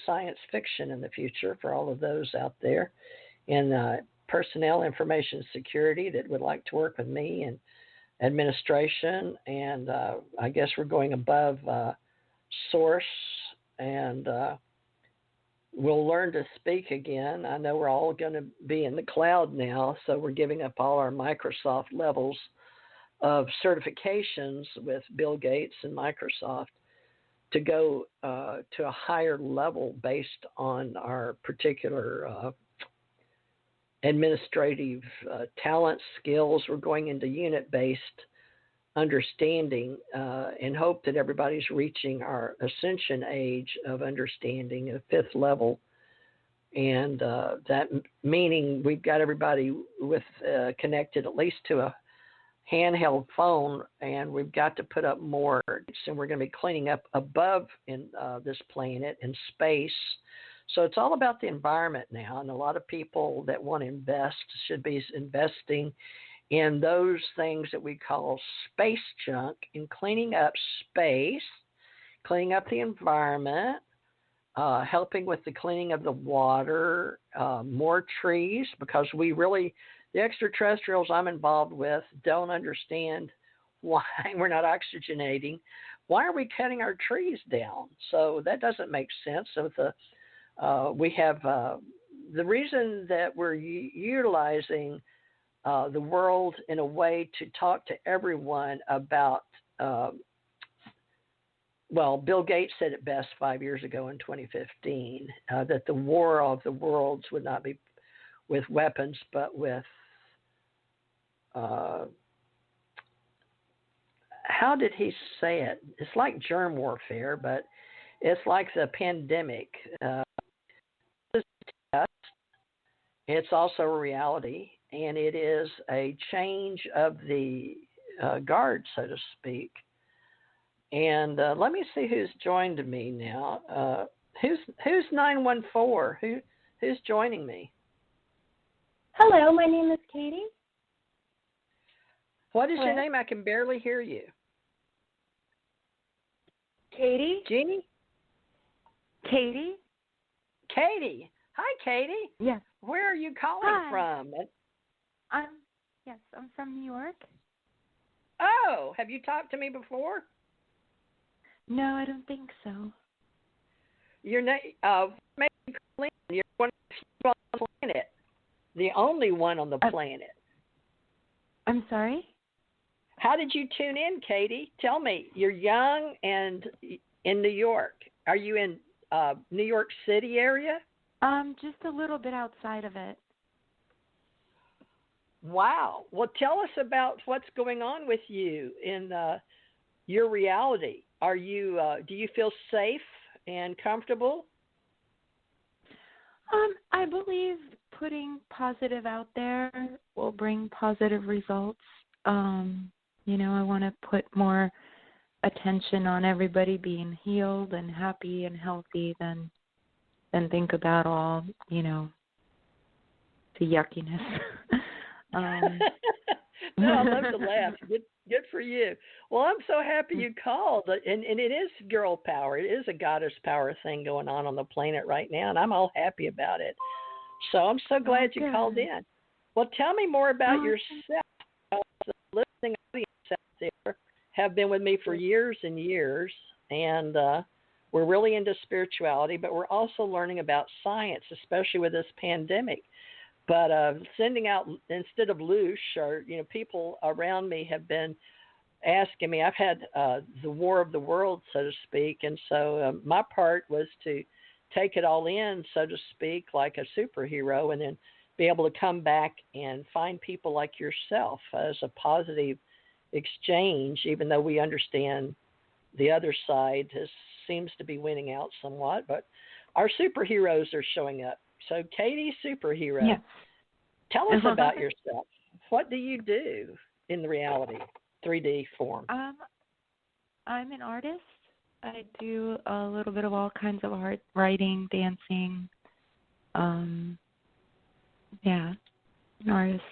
science fiction in the future for all of those out there in personnel information security that would like to work with me and administration. And I guess we're going above source, and we'll learn to speak again. I know we're all going to be in the cloud now, so we're giving up all our Microsoft levels of certifications with Bill Gates and Microsoft to go to a higher level based on our particular administrative talent skills. We're going into unit-based understanding and hope that everybody's reaching our ascension age of understanding, a fifth level. And that meaning we've got everybody with connected at least to a handheld phone, and we've got to put up more. And we're going to be cleaning up above in this planet and space. So it's all about the environment now, and a lot of people that want to invest should be investing in those things that we call space junk, in cleaning up space, cleaning up the environment, helping with the cleaning of the water, more trees, because the extraterrestrials I'm involved with don't understand why we're not oxygenating. Why are we cutting our trees down? So that doesn't make sense. So we have the reason that we're utilizing the world in a way to talk to everyone about, Bill Gates said it best 5 years ago in 2015, that the war of the worlds would not be with weapons, but with, how did he say it? It's like germ warfare, but it's like the pandemic. It's also a reality, and it is a change of the guard, so to speak. And let me see who's joined me now. Who's 914? Who's joining me? Hello, my name is Katie. What is your name? I can barely hear you. Katie. Jeannie? Katie. Katie. Hi, Katie. Yes. Where are you calling from? I'm from New York. Oh, have you talked to me before? No, I don't think so. Your name, you're one of the few on the planet. The only one on the planet. I'm sorry? How did you tune in, Katie? Tell me. You're young and in New York. Are you in New York City area? Just a little bit outside of it. Wow. Well, tell us about what's going on with you in your reality. Are you? Do you feel safe and comfortable? I believe putting positive out there will bring positive results. I want to put more attention on everybody being healed and happy and healthy than think about all, the yuckiness. No, I love to laugh. Good for you. Well, I'm so happy you called. And it is girl power. It is a goddess power thing going on the planet right now, and I'm all happy about it. So I'm so glad you called in. Well, tell me more about yourself. The listening audience out there have been with me for years and years, and we're really into spirituality, but we're also learning about science, especially with this pandemic. But sending out, instead of loosh, or, people around me have been asking me. I've had the war of the world, so to speak, and so my part was to take it all in, so to speak, like a superhero, and then be able to come back and find people like yourself as a positive exchange, even though we understand the other side seems to be winning out somewhat, but our superheroes are showing up. So, Katie, superhero, yes. Tell us about yourself. What do you do in the reality, 3D form? I'm an artist. I do a little bit of all kinds of art, writing, dancing. An artist.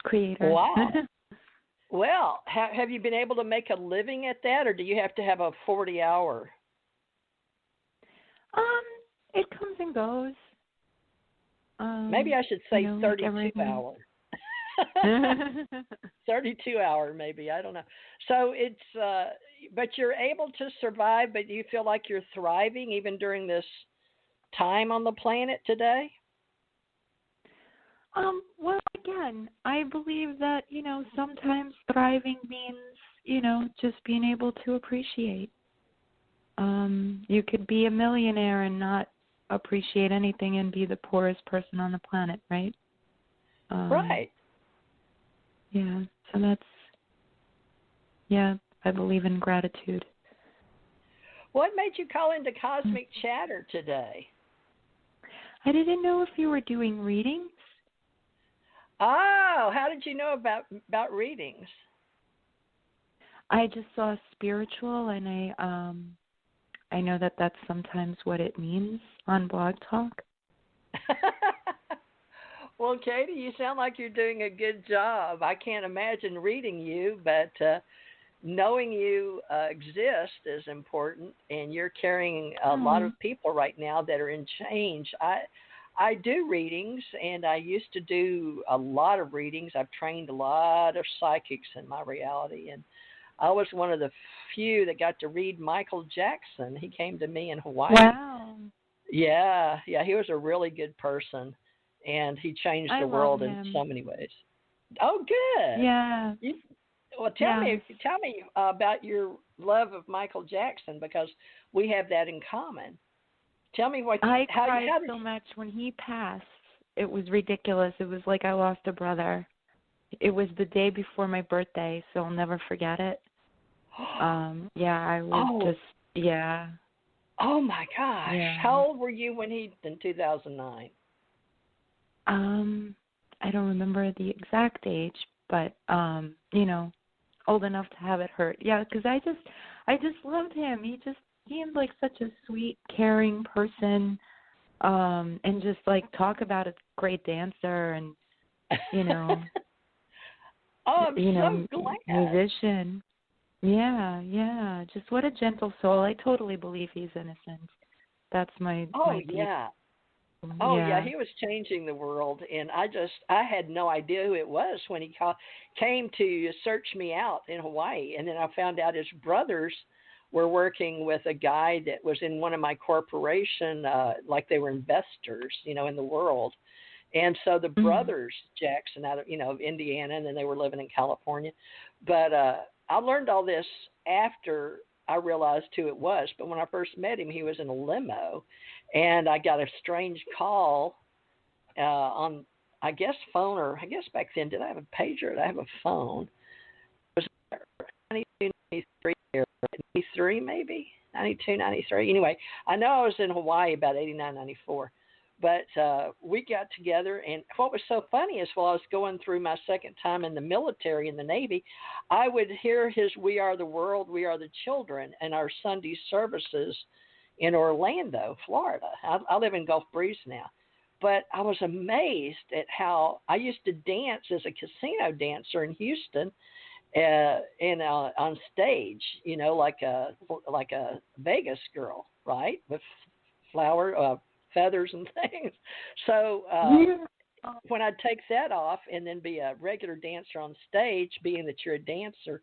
Creator. Wow. Well, have you been able to make a living at that, or do you have to have a 40-hour? and goes. Maybe I should say like 32 hour. 32 hour, maybe. I don't know. So it's, but you're able to survive, but you feel like you're thriving even during this time on the planet today? Well, again, I believe that, sometimes thriving means, just being able to appreciate. You could be a millionaire and not appreciate anything and be the poorest person on the planet, right? Right. Yeah, so I believe in gratitude. What made you call into Cosmic Chatter today? I didn't know if you were doing readings. Oh, how did you know about readings? I just saw spiritual, and I know that that's sometimes what it means on Blog Talk. Well, Katie, you sound like you're doing a good job. I can't imagine reading you, but knowing you exist is important, and you're carrying a lot of people right now that are in change. I do readings, and I used to do a lot of readings. I've trained a lot of psychics in my reality, and I was one of the few that got to read Michael Jackson. He came to me in Hawaii. Wow. Yeah, he was a really good person, and he changed the world in so many ways. Oh, good. Yeah. Tell me about your love of Michael Jackson, because we have that in common. Tell me what I cried so much when he passed. It was ridiculous. It was like I lost a brother. It was the day before my birthday, so I'll never forget it. I was Oh my gosh. Yeah. How old were you in 2009? I don't remember the exact age, but old enough to have it hurt. Yeah, because I just loved him. He seemed like such a sweet, caring person, and just like talk about a great dancer and Oh, I'm so glad. Musician. Yeah. Just what a gentle soul. I totally believe he's innocent. That's my yeah. Oh, yeah, he was changing the world, and I had no idea who it was when he came to search me out in Hawaii, and then I found out his brothers were working with a guy that was in one of my corporation, like they were investors, in the world. And so the brothers, Jackson, out of Indiana, and then they were living in California. But I learned all this after I realized who it was. But when I first met him, he was in a limo, and I got a strange call on, I guess, phone, or I guess back then, did I have a pager? Did I have a phone? It was 92, 93, 93 maybe? 92, 93. Anyway, I know I was in Hawaii about 89, 94. But we got together, and what was so funny is while I was going through my second time in the military, in the Navy, I would hear his "We Are the World, We Are the Children" in our Sunday services in Orlando, Florida. I live in Gulf Breeze now. But I was amazed at how I used to dance as a casino dancer in Houston, on stage, like a Vegas girl, right, with feathers and things. So when I'd take that off and then be a regular dancer on stage, being that you're a dancer,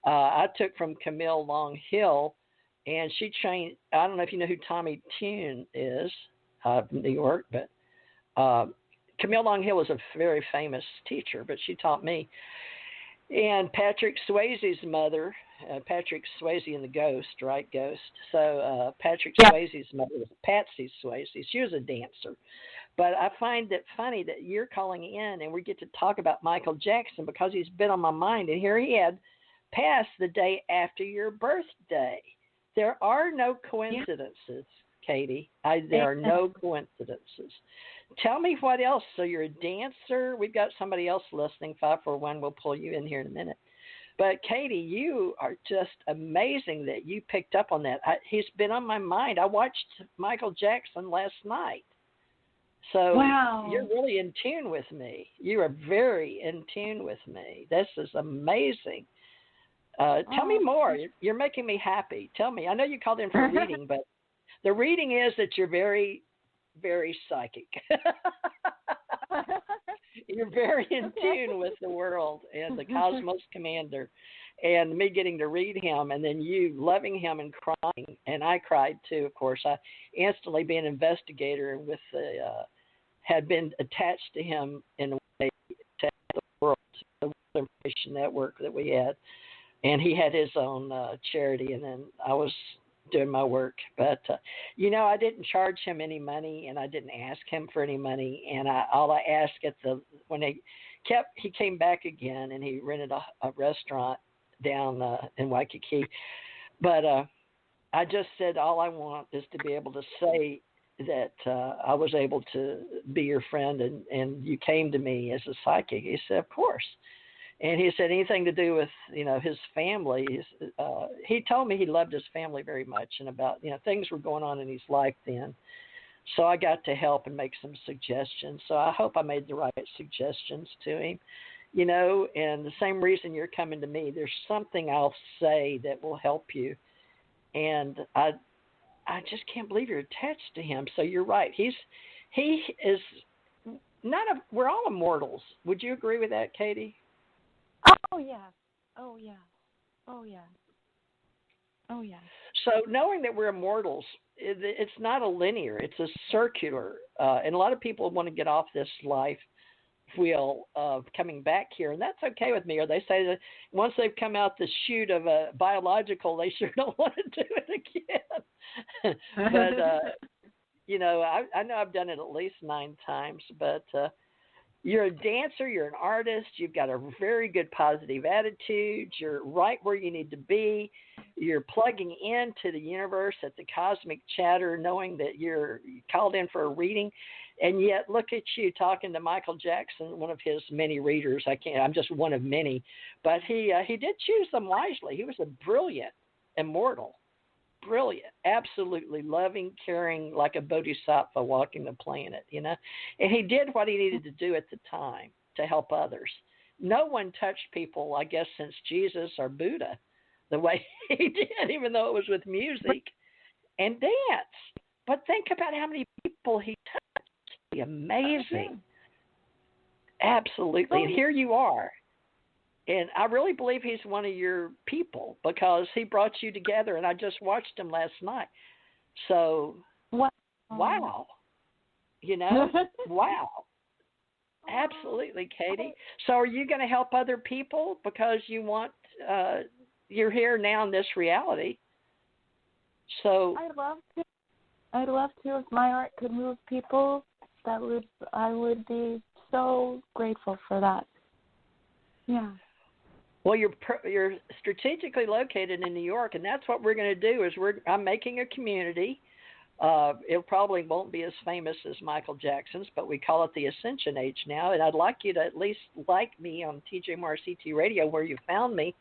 I took from Camille Long Hill, and she trained. I don't know if you know who Tommy Tune is, from New York, but Camille Long Hill is a very famous teacher, but she taught me. And Patrick Swayze's mother, Patrick Swayze in the Ghost, right? Ghost. So Patrick Swayze's mother was Patsy Swayze. She was a dancer. But I find it funny that you're calling in and we get to talk about Michael Jackson because he's been on my mind. And here he had passed the day after your birthday. There are no coincidences, Katie. There are no coincidences. Tell me what else. So you're a dancer. We've got somebody else listening, 541. We'll pull you in here in a minute. But, Katie, you are just amazing that you picked up on that. He's been on my mind. I watched Michael Jackson last night. So You're really in tune with me. You are very in tune with me. This is amazing. Tell me more. You're making me happy. Tell me. I know you called in for a reading, but the reading is that you're very very psychic. You're very in tune with the world and the Cosmos Commander, and me getting to read him, and then you loving him and crying, and I cried too. Of course, I instantly being an investigator and with the had been attached to him in a way to the world, the World Information Network that we had, and he had his own charity, and then I was doing my work. But I didn't charge him any money, and I didn't ask him for any money, and all I asked when he came back again, and he rented a restaurant down in Waikiki, but I just said all I want is to be able to say that I was able to be your friend, and you came to me as a psychic. He said, of course. And he said anything to do with, his family. He told me he loved his family very much, and about, things were going on in his life then. So I got to help and make some suggestions. So I hope I made the right suggestions to him, and the same reason you're coming to me. There's something I'll say that will help you. And I just can't believe you're attached to him. So you're right. He is we're all immortals. Would you agree with that, Katie? Oh, yeah. Oh, yeah. Oh, yeah. Oh, yeah. So knowing that we're immortals, it's not a linear, it's a circular. And a lot of people want to get off this life wheel of coming back here, and that's okay with me. Or they say that once they've come out the chute of a biological, they sure don't want to do it again. But, I know I've done it at least 9 times, but you're a dancer, you're an artist, you've got a very good positive attitude, you're right where you need to be, you're plugging into the universe at the cosmic chatter, knowing that you're called in for a reading, and yet look at you talking to Michael Jackson, one of his many readers. I'm just one of many, but he did choose them wisely. He was a brilliant immortal. Brilliant, absolutely loving, caring, like a bodhisattva walking the planet, and he did what he needed to do at the time to help others. No one touched people, I guess, since Jesus or Buddha the way he did, even though it was with music and dance. But think about how many people he touched. Amazing. Absolutely. And here you are. And I really believe he's one of your people because he brought you together, and I just watched him last night. So, wow. Wow. Absolutely, Katie. So are you going to help other people because you want, you're here now in this reality? So I'd love to. If my art could move people, I would be so grateful for that. Yeah. Well, you're strategically located in New York, and that's what we're going to do. I'm making a community. It probably won't be as famous as Michael Jackson's, but we call it the Ascension Age now. And I'd like you to at least like me on TJMRCT Radio, where you found me.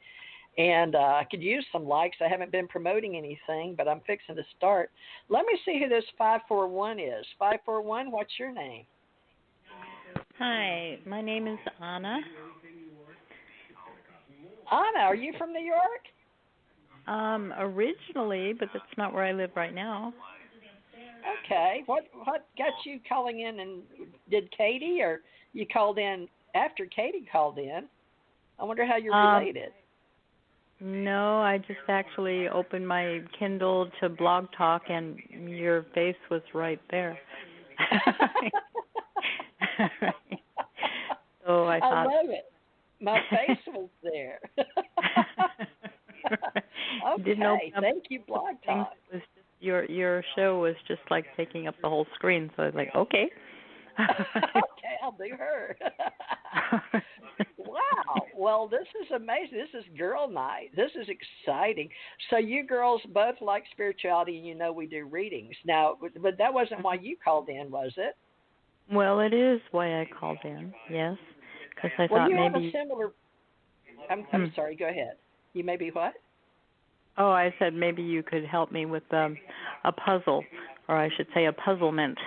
And I could use some likes. I haven't been promoting anything, but I'm fixing to start. Let me see who this 541 is. 541, what's your name? Hi, my name is Anna. Anna, are you from New York? Originally, but that's not where I live right now. Okay. What got you calling in? And did Katie, or you called in after Katie called in? I wonder how you're related. No, I just actually opened my Kindle to Blog Talk, and your face was right there. So I thought, I love it. My face was there. Okay, thank you, Blog Talk. Your show was just like taking up the whole screen, so I was like, okay. Okay, I'll do her. Wow. Well, this is amazing. This is girl night. This is exciting. So you girls both like spirituality, and we do readings. Now, but that wasn't why you called in, was it? Well, it is why I called in, yes. Because I thought you maybe... have a similar... I'm sorry, go ahead. You may be what? Oh, I said maybe you could help me with a puzzle, or I should say a puzzlement.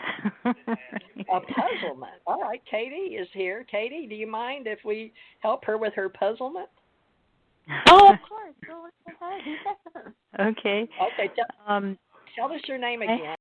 A puzzlement. All right, Katie is here. Katie, do you mind if we help her with her puzzlement? Oh, of course. Go ahead. Okay. Okay, tell us your name again.